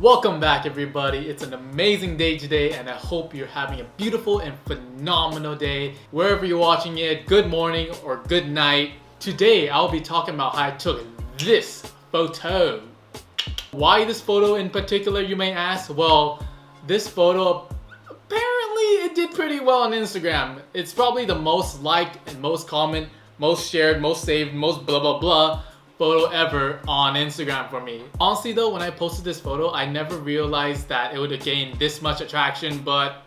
Welcome back everybody. It's an amazing day today and I hope you're having a beautiful and phenomenal day. Wherever you're watching it, good morning or good night. Today I'll be talking about how I took this photo. Why this photo in particular, you may ask? Well, this photo apparently it did pretty well on Instagram. It's probably the most liked and most comment, most shared, most saved, most blah blah blah photo ever on Instagram for me. Honestly though, when I posted this photo, I never realized that it would have gained this much attraction, but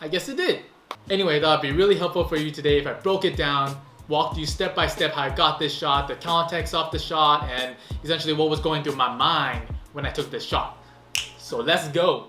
I guess it did. Anyway, that would be really helpful for you today if I broke it down, walked you step by step how I got this shot, the context of the shot, and essentially what was going through my mind when I took this shot. So let's go.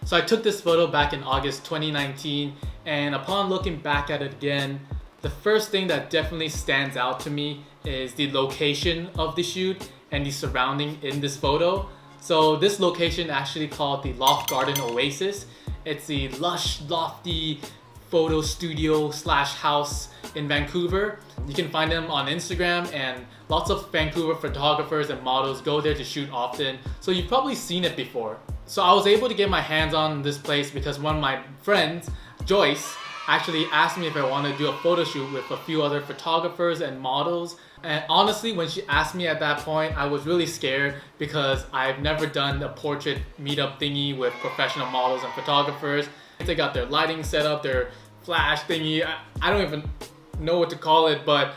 So I took this photo back in August 2019, and upon looking back at it again, the first thing that definitely stands out to me is the location of the shoot and the surrounding in this photo. So this location actually called the Loft Garden Oasis. It's the lush, lofty photo studio slash house in Vancouver. You can find them on Instagram, and lots of Vancouver photographers and models go there to shoot often. So you've probably seen it before. So I was able to get my hands on this place because one of my friends, Joyce, actually asked me if I wanted to do a photo shoot with a few other photographers and models. And honestly, when she asked me at that point, I was really scared because I've never done a portrait meetup thingy with professional models and photographers. They got their lighting set up, their flash thingy. I don't even know what to call it, but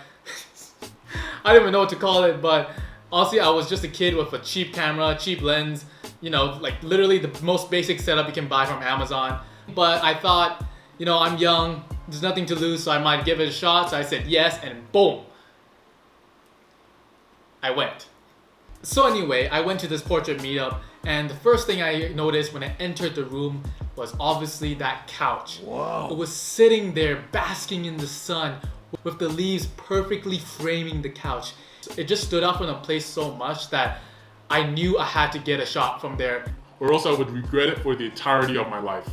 honestly, I was just a kid with a cheap camera, cheap lens, you know, like literally the most basic setup you can buy from Amazon. But I thought, you know, I'm young, there's nothing to lose, so I might give it a shot. So I said yes, and boom, I went. So anyway, I went to this portrait meetup, and the first thing I noticed when I entered the room was obviously that couch. Wow. It was sitting there basking in the sun with the leaves perfectly framing the couch. It just stood out from the place so much that I knew I had to get a shot from there, Or else I would regret it for the entirety of my life.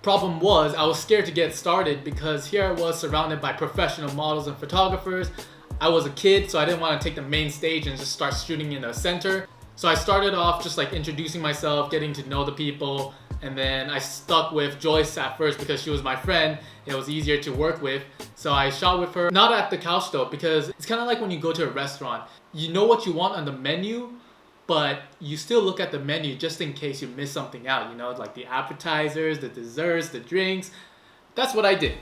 Problem was, I was scared to get started because here I was surrounded by professional models and photographers. I was a kid, so I didn't want to take the main stage and just start shooting in the center. So I started off just like introducing myself, getting to know the people, and then I stuck with Joyce at first because she was my friend. It was easier to work with. So I shot with her, not at the couch though, because it's kind of like when you go to a restaurant. You know what you want on the menu, but you still look at the menu just in case you miss something out, you know, like the appetizers, the desserts, the drinks. That's what I did.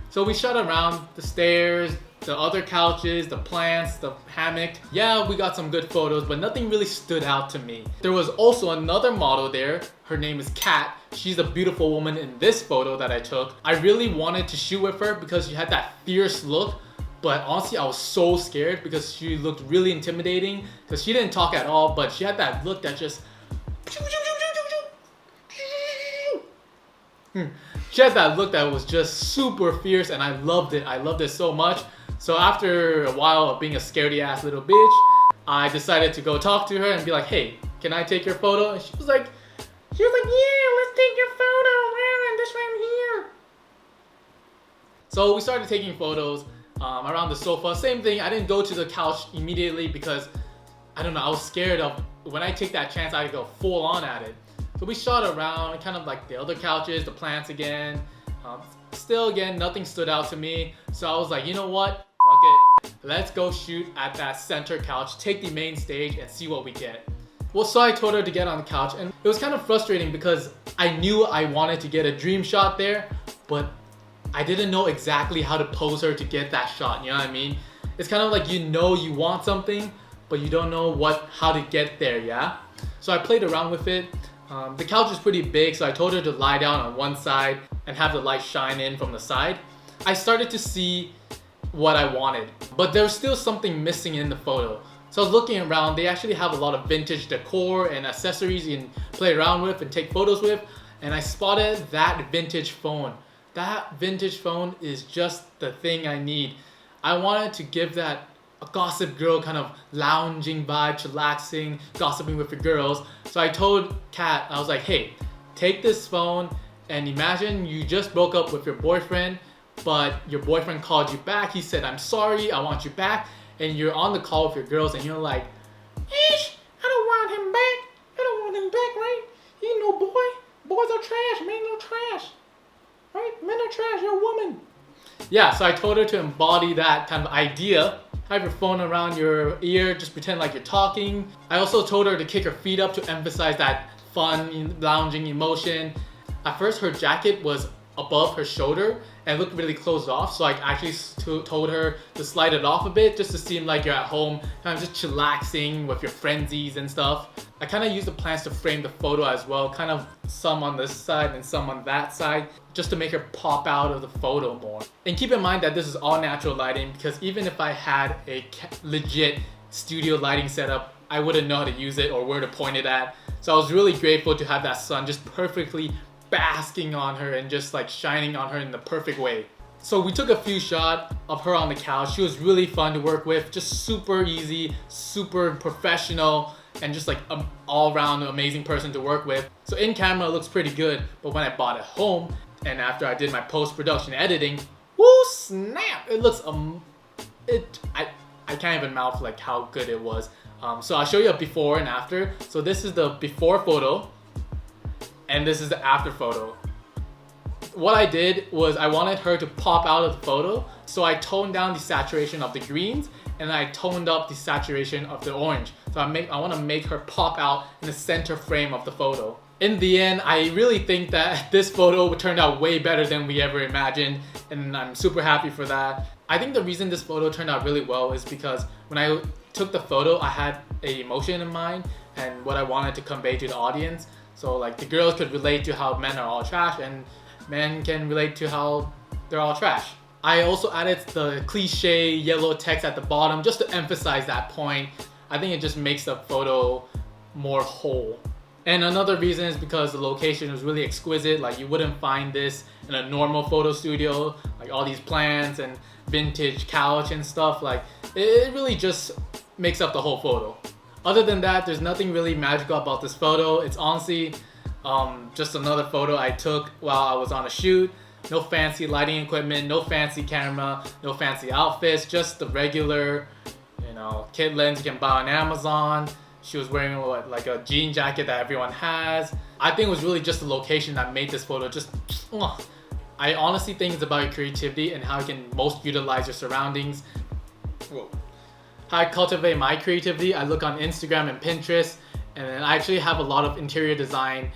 So we shot around the stairs, the other couches, the plants, the hammock. Yeah, we got some good photos, but nothing really stood out to me. There was also another model there. Her name is Kat. She's a beautiful woman in this photo that I took. I really wanted to shoot with her because she had that fierce look. But honestly, I was so scared because she looked really intimidating because she didn't talk at all, but she had that look that just... She had that look that was just super fierce, and I loved it. I loved it so much. So after a while of being a scaredy ass little bitch, I decided to go talk to her and be like, hey, can I take your photo? And she was like, yeah, let's take your photo. And this right here. So we started taking photos. Around the sofa, same thing. I didn't go to the couch immediately because I don't know, I was scared of when I take that chance I could go full on at it. So we shot around kind of like the other couches, the plants again. Still again, nothing stood out to me. So I was like, you know what, fuck it, let's go shoot at that center couch, take the main stage and see what we get. Well, so I told her to get on the couch, and it was kind of frustrating because I knew I wanted to get a dream shot there, but I didn't know exactly how to pose her to get that shot, you know what I mean? It's kind of like you know you want something, but you don't know how to get there, yeah? So I played around with it. The couch is pretty big, so I told her to lie down on one side and have the light shine in from the side. I started to see what I wanted, but there was still something missing in the photo. So I was looking around. They actually have a lot of vintage decor and accessories you can play around with and take photos with, and I spotted that vintage phone. That vintage phone is just the thing I need. I wanted to give that a gossip girl kind of lounging vibe, chillaxing, gossiping with the girls. So I told Kat, I was like, hey, take this phone and imagine you just broke up with your boyfriend, but your boyfriend called you back. He said, I'm sorry, I want you back. And you're on the call with your girls and you're like, Ish, I don't want him back. I don't want him back, right? He ain't no boy. Boys are trash. Men are trash. Right? Men are trash. You're a woman. Yeah, so I told her to embody that kind of idea. Have your phone around your ear, just pretend like you're talking. I also told her to kick her feet up to emphasize that fun, lounging emotion. At first, her jacket was above her shoulder and looked really closed off, so I actually told her to slide it off a bit just to seem like you're at home, kind of just chillaxing with your frenzies and stuff. I kind of used the plants to frame the photo as well, kind of some on this side and some on that side, just to make her pop out of the photo more. And keep in mind that this is all natural lighting, because even if I had a legit studio lighting setup, I wouldn't know how to use it or where to point it at. So I was really grateful to have that sun just perfectly basking on her and just like shining on her in the perfect way. So we took a few shots of her on the couch. She was really fun to work with, just super easy, super professional, and just like an all-round amazing person to work with. So in camera it looks pretty good, but when I bought it home and after I did my post-production editing, whoo snap! It looks I can't even mouth like how good it was. So I'll show you a before and after. So this is the before photo, and this is the after photo. What I did was I wanted her to pop out of the photo, so I toned down the saturation of the greens and I toned up the saturation of the orange. So I want to make her pop out in the center frame of the photo. In the end, I really think that this photo turned out way better than we ever imagined, and I'm super happy for that. I think the reason this photo turned out really well is because when I took the photo, I had an emotion in mind and what I wanted to convey to the audience. So like the girls could relate to how men are all trash, and men can relate to how they're all trash. I also added the cliche yellow text at the bottom just to emphasize that point. I think it just makes the photo more whole. And another reason is because the location was really exquisite. Like you wouldn't find this in a normal photo studio, like all these plants and vintage couch and stuff. Like it really just makes up the whole photo. Other than that, there's nothing really magical about this photo. It's honestly just another photo I took while I was on a shoot. No fancy lighting equipment, no fancy camera, no fancy outfits, just the regular, kit lens you can buy on Amazon. She was wearing like a jean jacket that everyone has. I think it was really just the location that made this photo just, I honestly think it's about your creativity and how you can most utilize your surroundings. Whoa. How I cultivate my creativity, I look on Instagram and Pinterest, and then I actually have a lot of interior design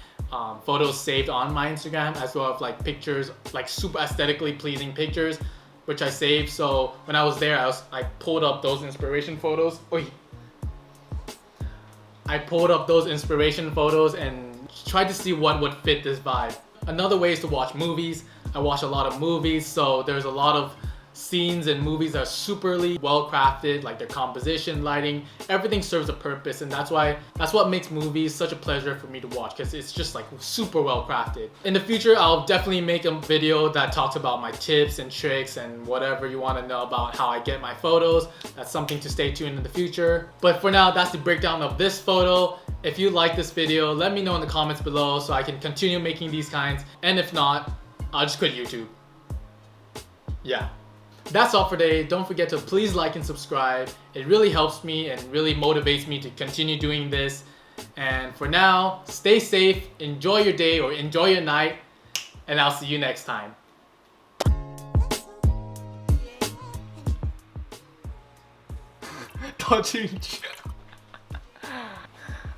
photos saved on my Instagram, as well as like pictures, like super aesthetically pleasing pictures, which I saved. So when I was there, I pulled up those inspiration photos. I pulled up those inspiration photos and tried to see what would fit this vibe. Another way is to watch movies. I watch a lot of movies, so there's a lot of scenes in movies that are superly well crafted, like their composition, lighting, everything serves a purpose, and that's what makes movies such a pleasure for me to watch, because it's just like super well crafted. In the future, I'll definitely make a video that talks about my tips and tricks and whatever you want to know about how I get my photos. That's something to stay tuned in the future. But for now, that's the breakdown of this photo. If you like this video, let me know in the comments below so I can continue making these kinds, and if not, I'll just quit YouTube. Yeah. That's all for today. Don't forget to please like and subscribe. It really helps me and really motivates me to continue doing this. And for now, stay safe, enjoy your day or enjoy your night, and I'll see you next time.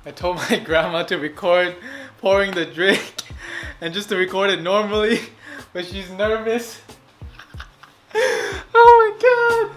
I told my grandma to record pouring the drink and just to record it normally, but she's nervous. Oh my god!